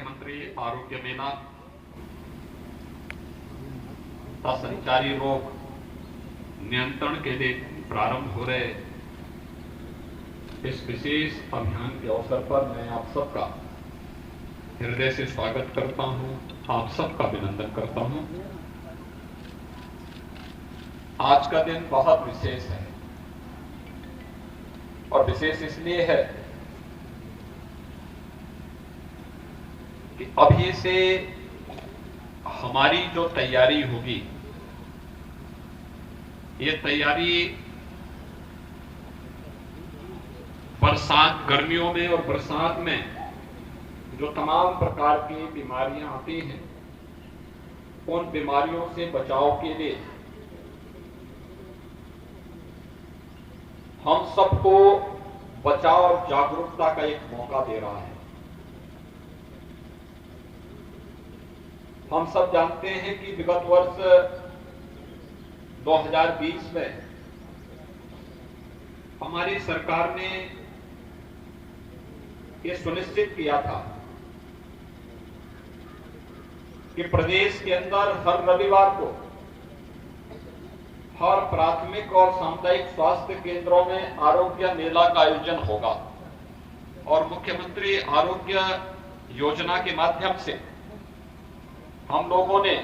मुख्यमंत्री आरोग्य मेला तथा संचारी रोग नियंत्रण के लिए प्रारंभ हो रहे इस विशेष अभियान के अवसर पर मैं आप सबका हृदय से स्वागत करता हूं, आप सबका अभिनंदन करता हूं। आज का दिन बहुत विशेष है और विशेष इसलिए है कि अभी से हमारी जो तैयारी होगी, ये तैयारी बरसात, गर्मियों में और बरसात में जो तमाम प्रकार की बीमारियां आती हैं, उन बीमारियों से बचाव के लिए हम सबको बचाव और जागरूकता का एक मौका दे रहा है। हम सब जानते हैं कि विगत वर्ष 2020 में हमारी सरकार ने ये सुनिश्चित किया था कि प्रदेश के अंदर हर रविवार को हर प्राथमिक और सामुदायिक स्वास्थ्य केंद्रों में आरोग्य मेला का आयोजन होगा और मुख्यमंत्री आरोग्य योजना के माध्यम से हम लोगों ने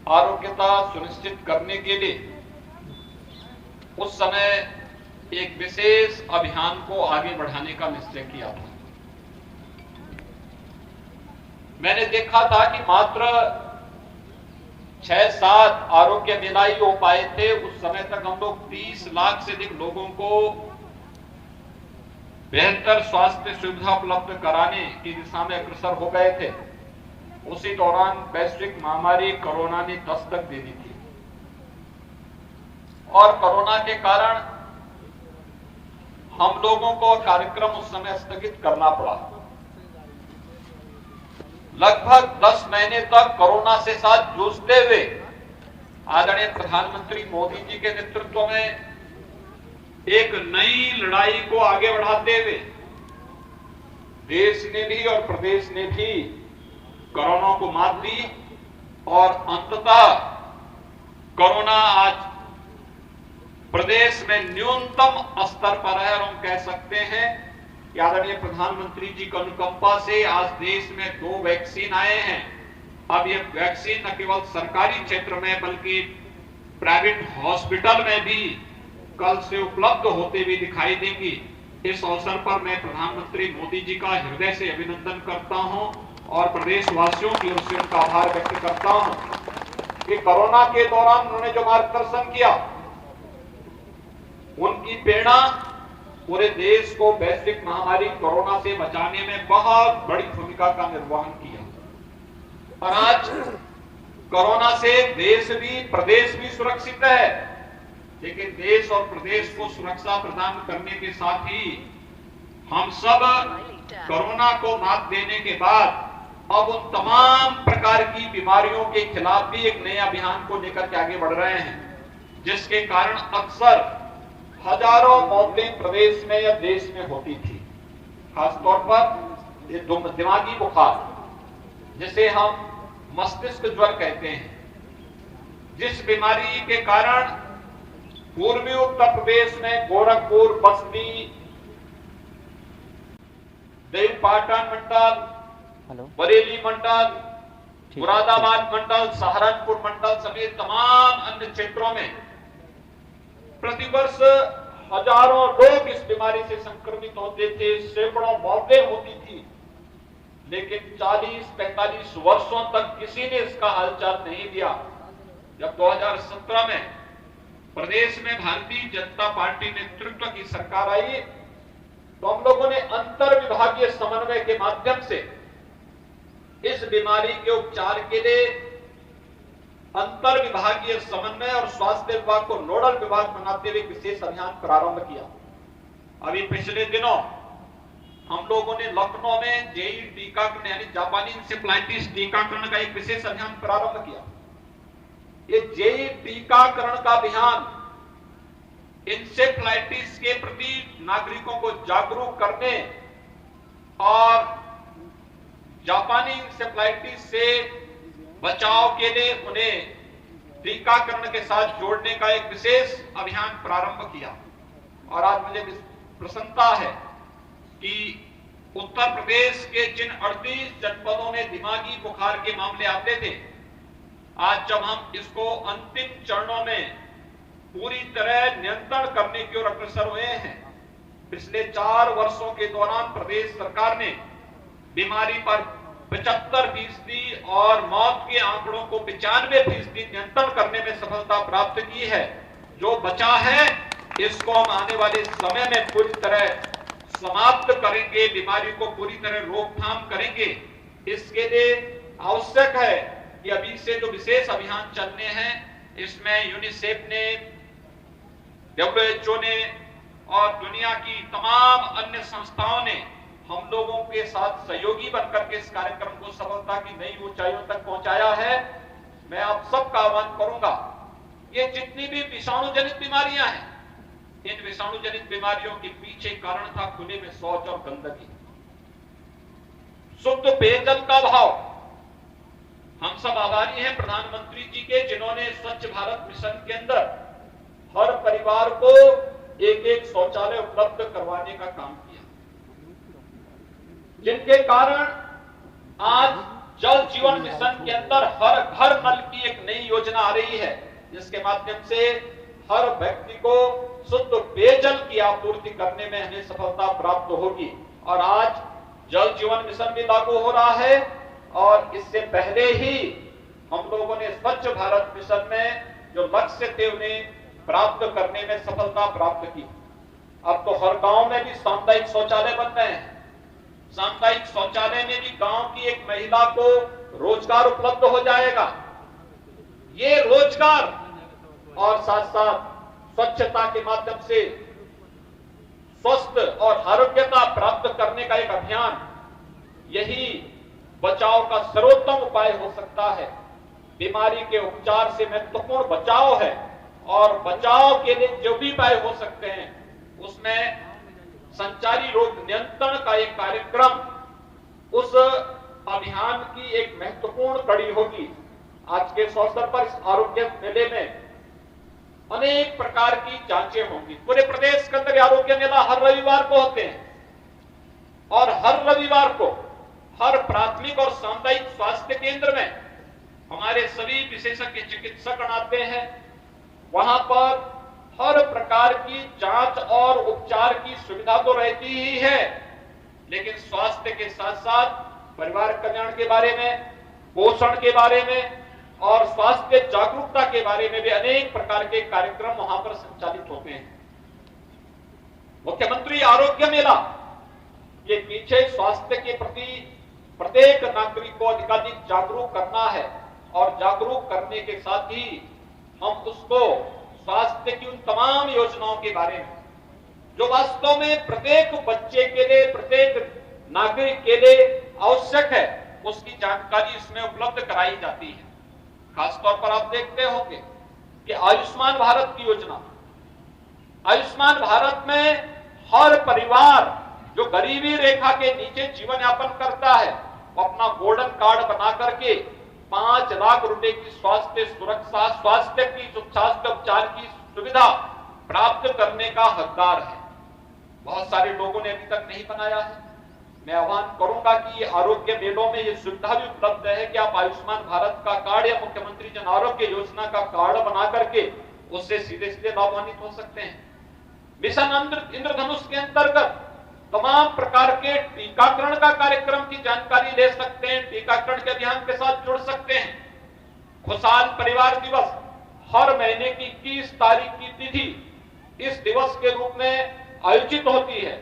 आरोग्यता सुनिश्चित करने के लिए उस समय एक विशेष अभियान को आगे बढ़ाने का निश्चय किया था। मैंने देखा था कि मात्र 6-7 आरोग्य मेला ही हो पाए थे। उस समय तक हम लोग 30 लाख से अधिक लोगों को बेहतर स्वास्थ्य सुविधा उपलब्ध कराने की दिशा में अग्रसर हो गए थे। उसी दौरान वैश्विक महामारी कोरोना ने दस्तक दे दी थी और कोरोना के कारण हम लोगों को कार्यक्रम उस समय स्थगित करना पड़ा। लगभग 10 महीने तक कोरोना से साथ जूझते हुए आदरणीय प्रधानमंत्री मोदी जी के नेतृत्व में एक नई लड़ाई को आगे बढ़ाते हुए देश ने भी और प्रदेश ने भी कोरोना को मात दी और अंततः कोरोना आज प्रदेश में न्यूनतम स्तर पर है और हम कह सकते हैं कि आदरणीय प्रधानमंत्री जी की अनुकंपा से आज देश में 2 वैक्सीन आए हैं। अब ये वैक्सीन न केवल सरकारी क्षेत्र में बल्कि प्राइवेट हॉस्पिटल में भी कल से उपलब्ध होते हुए दिखाई देंगी। इस अवसर पर मैं प्रधानमंत्री मोदी जी का हृदय से अभिनंदन करता हूं और प्रदेशवासियों की ओर से उनका आभार व्यक्त करता हूं कि कोरोना के दौरान उन्होंने जो मार्गदर्शन किया, उनकी प्रेरणा पूरे देश को वैश्विक महामारी कोरोना से बचाने में बहुत बड़ी भूमिका का निर्वहन किया और आज कोरोना से देश भी, प्रदेश भी सुरक्षित है। लेकिन देश और प्रदेश को सुरक्षा प्रदान करने के साथ ही हम सब कोरोना को मात देने के बाद अब उन तमाम प्रकार की बीमारियों के खिलाफ भी एक नए अभियान को लेकर के आगे बढ़ रहे हैं, जिसके कारण अक्सर हजारों मौतें प्रदेश में या देश में होती थी। खासतौर पर ये दिमागी बुखार, जिसे हम मस्तिष्क ज्वर कहते हैं, जिस बीमारी के कारण पूर्वी उत्तर प्रदेश में गोरखपुर, बस्ती, देवपाटन मंडल, बरेली मंडल, मुरादाबाद मंडल, सहारनपुर मंडल समेत तमाम अन्य क्षेत्रों में प्रतिवर्ष हजारों लोग इस बीमारी से संक्रमित होते थे, सैकड़ों मौतें होती थी। लेकिन 40-45 वर्षों तक किसी ने इसका हालचाल नहीं लिया। जब 2017 में प्रदेश में भारतीय जनता पार्टी नेतृत्व की सरकार आई तो हम लोगों ने अंतर विभागीय समन्वय के माध्यम से इस बीमारी के उपचार के लिए अंतर विभागीय समन्वय और स्वास्थ्य विभाग को नोडल विभाग बनाते हुए विशेष अभियान प्रारंभ किया। अभी पिछले दिनों हम लोगों ने लखनऊ में जेई टीकाकरण यानी जापानी इंसेफ्लाइटिस टीकाकरण का एक विशेष अभियान प्रारंभ किया। ये जेई टीकाकरण का अभियान इंसेफ्लाइटिस के प्रति नागरिकों को जागरूक करने और जापानी इंसेफ्लाइटिस से बचाव के लिए उन्हें टीकाकरण के साथ जोड़ने का एक विशेष अभियान प्रारंभ किया। और आज मुझे प्रसन्नता है कि उत्तर प्रदेश के जिन 38 जनपदों में दिमागी बुखार के मामले आते थे, आज जब हम इसको अंतिम चरणों में पूरी तरह नियंत्रण करने की ओर अग्रसर हुए हैं। पिछले 4 वर्षों के दौरान प्रदेश सरकार ने बीमारी पर 75% और मौत के आंकड़ों को 95% नियंत्रण करने में सफलता प्राप्त की है। जो बचा है इसको हम आने वाले समय में पूरी तरह समाप्त करेंगे, बीमारी को पूरी तरह रोकथाम करेंगे। इसके लिए आवश्यक है कि अभी से जो विशेष अभियान चलने हैं, इसमें यूनिसेफ ने, WHO ने और दुनिया की तमाम अन्य संस्थाओं ने हम लोगों के साथ सहयोगी बनकर के इस कार्यक्रम को सफलता की नई ऊंचाइयों तक पहुंचाया है। मैं आप सबका आह्वान करूंगा, ये जितनी भी विषाणु जनित बीमारियां हैं, इन विषाणु जनित बीमारियों के पीछे कारण था खुले में शौच और गंदगी। शुद्ध पेयजल का अभाव। हम सब आभारी हैं प्रधानमंत्री जी के, जिन्होंने स्वच्छ भारत मिशन के अंदर हर परिवार को एक शौचालय उपलब्ध करवाने का काम किया, जिनके कारण आज जल जीवन मिशन के अंदर हर घर नल की एक नई योजना आ रही है, जिसके माध्यम से हर व्यक्ति को शुद्ध पेयजल की आपूर्ति करने में हमें सफलता प्राप्त होगी। और आज जल जीवन मिशन भी लागू हो रहा है, और इससे पहले ही हम लोगों ने स्वच्छ भारत मिशन में जो लक्ष्य थे उन्हें प्राप्त करने में सफलता प्राप्त की। अब तो हर गांव में भी सामुदायिक शौचालय बन रहे हैं। सामुदायिक शौचालय में भी गांव की एक महिला को रोजगार उपलब्ध हो जाएगा। ये रोजगार और साथ साथ स्वच्छता के माध्यम से स्वस्थ और आरोग्यता प्राप्त करने का एक अभियान, यही बचाव का सर्वोत्तम उपाय हो सकता है। बीमारी के उपचार से महत्वपूर्ण बचाव है, और बचाव के लिए जो भी उपाय हो सकते हैं उसमें संचारी रोग नियंत्रण का एक कार्यक्रम उस अभियान की एक महत्वपूर्ण कड़ी होगी। आज के इस अवसर पर इस आरोग्य मेले में अनेक प्रकार की जांचें होंगी। पूरे प्रदेश के अंदर आरोग्य मेला हर रविवार को होते हैं, और हर रविवार को हर प्राथमिक और सामुदायिक स्वास्थ्य केंद्र में हमारे सभी विशेषज्ञ चिकित्सक आते हैं। वहां पर हर प्रकार की जांच और उपचार की सुविधा तो रहती ही है, लेकिन स्वास्थ्य के साथ साथ परिवार कल्याण के बारे में, पोषण के बारे में और स्वास्थ्य जागरूकता के बारे में भी अनेक प्रकार के कार्यक्रम वहां पर संचालित होते हैं। मुख्यमंत्री आरोग्य मेला के पीछे स्वास्थ्य के प्रति प्रत्येक नागरिक को अधिकाधिक जागरूक करना है, और जागरूक करने के साथ ही हम उसको स्वास्थ्य की उन तमाम योजनाओं के बारे में जो वास्तव में प्रत्येक बच्चे के लिए, प्रत्येक नागरिक के लिए आवश्यक है, उसकी जानकारी इसमें उपलब्ध कराई जाती है। खासतौर पर आप देखते होंगे कि आयुष्मान भारत की योजना, आयुष्मान भारत में हर परिवार जो गरीबी रेखा के नीचे जीवन यापन करता है, वो अपना गोल्डन कार्ड बना करके 5 लाख रुपए की स्वास्थ्य सुरक्षा, स्वास्थ्य उपचार की सुविधा प्राप्त करने का हकदार है। बहुत सारे लोगों ने अभी तक नहीं बनाया है। मैं आह्वान करूंगा कि आरोग्य मेलों में ये सुविधा भी उपलब्ध है कि आप आयुष्मान भारत का कार्ड या मुख्यमंत्री जन आरोग्य योजना का कार्ड बना करके उससे सीधे सीधे लाभान्वित हो सकते हैं। मिशन इंद्रधनुष के अंतर्गत तमाम प्रकार के टीकाकरण का कार्यक्रम की जानकारी ले सकते हैं, टीकाकरण के अभियान के साथ जुड़ सकते हैं। खुशहाल परिवार दिवस हर महीने की 21 तारीख की तिथि इस दिवस के रूप में आयोजित होती है।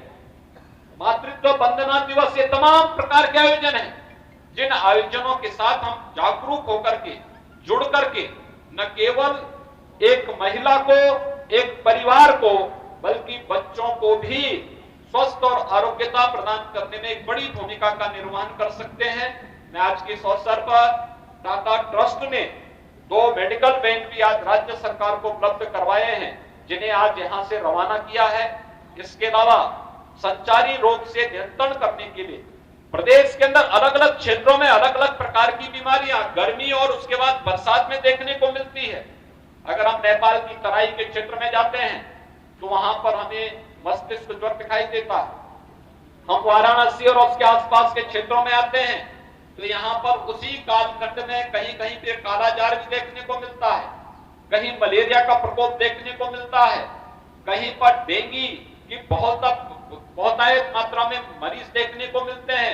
मातृत्व वंदना दिवस, ये तमाम प्रकार के आयोजन हैं जिन आयोजनों के साथ हम जागरूक होकर के, जुड़ करके न केवल एक महिला को, एक परिवार को, बल्कि बच्चों को भी स्वस्थ और आरोग्यता प्रदान करने में एक बड़ी भूमिका का निर्वहन कर सकते हैं। मैं आज के इस अवसर पर टाटा ट्रस्ट ने 2 मेडिकल वैन भी आज राज्य सरकार को उपलब्ध करवाए हैं, जिन्हें आज यहां से रवाना किया है। इसके अलावा संचारी रोग से नियंत्रण करने के लिए प्रदेश के अंदर अलग अलग क्षेत्रों में अलग अलग प्रकार की बीमारियां गर्मी और उसके बाद बरसात में देखने को मिलती है। अगर हम नेपाल की तराई के क्षेत्र में जाते हैं तो वहां पर हमें मस्तिष्क ज्वर दिखाई देता है। हम वाराणसी और उसके आसपास के क्षेत्रों में आते हैं तो यहाँ पर उसी कालखंड में कहीं कहीं पे कालाजार भी देखने को मिलता है, कहीं मलेरिया का प्रकोप देखने को मिलता है, कहीं पर डेंगू की बहुतायत मात्रा में मरीज देखने को मिलते हैं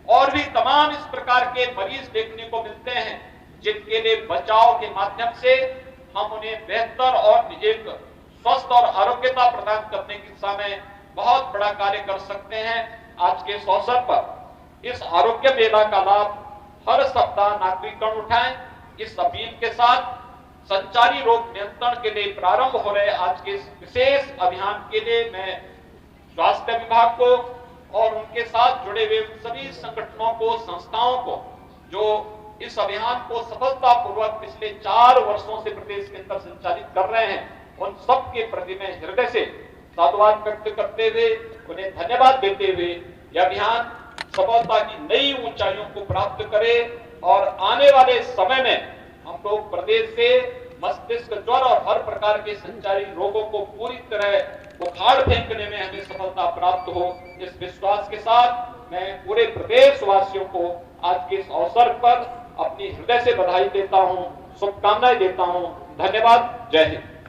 और भी तमाम इस प्रकार के मरीज देखने को मिलते हैं जिनके लिए बचाव के माध्यम से हम उन्हें बेहतर और निजेक स्वस्थ और आरोग्यता प्रदान करने की दिशा में बहुत बड़ा कार्य कर सकते हैं। आज के इस अवसर पर इस आरोग्य मेला का लाभ हर सप्ताह नागरिकगण उठाएं। इस अपील के साथ संचारी रोग नियंत्रण के लिए प्रारंभ हो रहे आज के इस विशेष अभियान के लिए मैं स्वास्थ्य विभाग को और उनके साथ जुड़े हुए सभी संगठनों को, संस्थाओं को जो इस अभियान को सफलतापूर्वक पिछले 4 वर्षों से प्रदेश के अंदर संचालित कर रहे हैं, उन सबके प्रति मैं हृदय से साधुवाद व्यक्त करते हुए उन्हें धन्यवाद देते हुए यह अभियान सफलता की नई ऊंचाइयों को प्राप्त करे और आने वाले समय में हम लोग प्रदेश से मस्तिष्क ज्वर और हर प्रकार के संचारी रोगों को पूरी तरह उखाड़ फेंकने में हमें सफलता प्राप्त हो। इस विश्वास के साथ मैं पूरे प्रदेश वासियों को आज के इस अवसर पर अपनी हृदय से बधाई देता हूं, शुभकामनाएं देता हूं। धन्यवाद। जय हिंद।